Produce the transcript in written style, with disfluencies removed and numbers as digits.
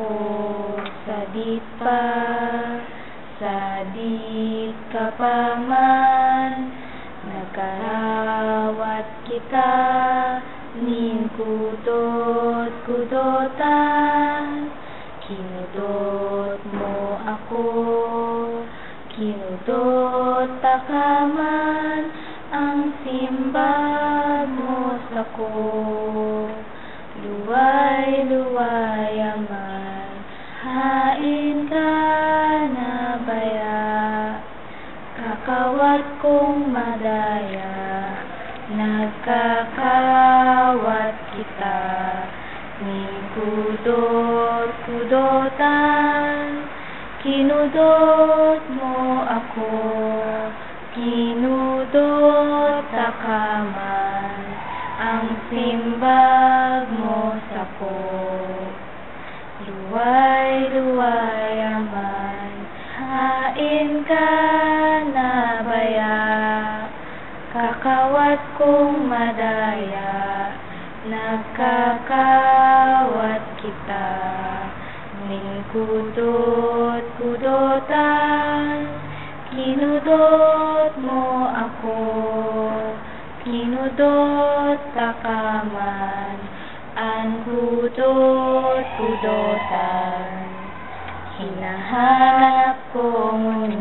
ako sadit pa, sadit ka pa man. Nagkarawat kita ning kudot-kudotan. Kinudot mo ako, kinudot ka man. Ang simbag mo sako, luway-luway man. Hain ka na baya, kakawat kong madaya. Nagkakawat kita ning kudot-kudotan. Kinudot mo ako, kinudot ka man. Ang simbag mo sako, luway-luway man. Hain ka na baya, kakawat kong madaya. Nagkakawat kita ning kudot-kudotan. Kinudot mo ako, kinudot ka man. Ang kudot-kudotan, hinahanap ko ngunit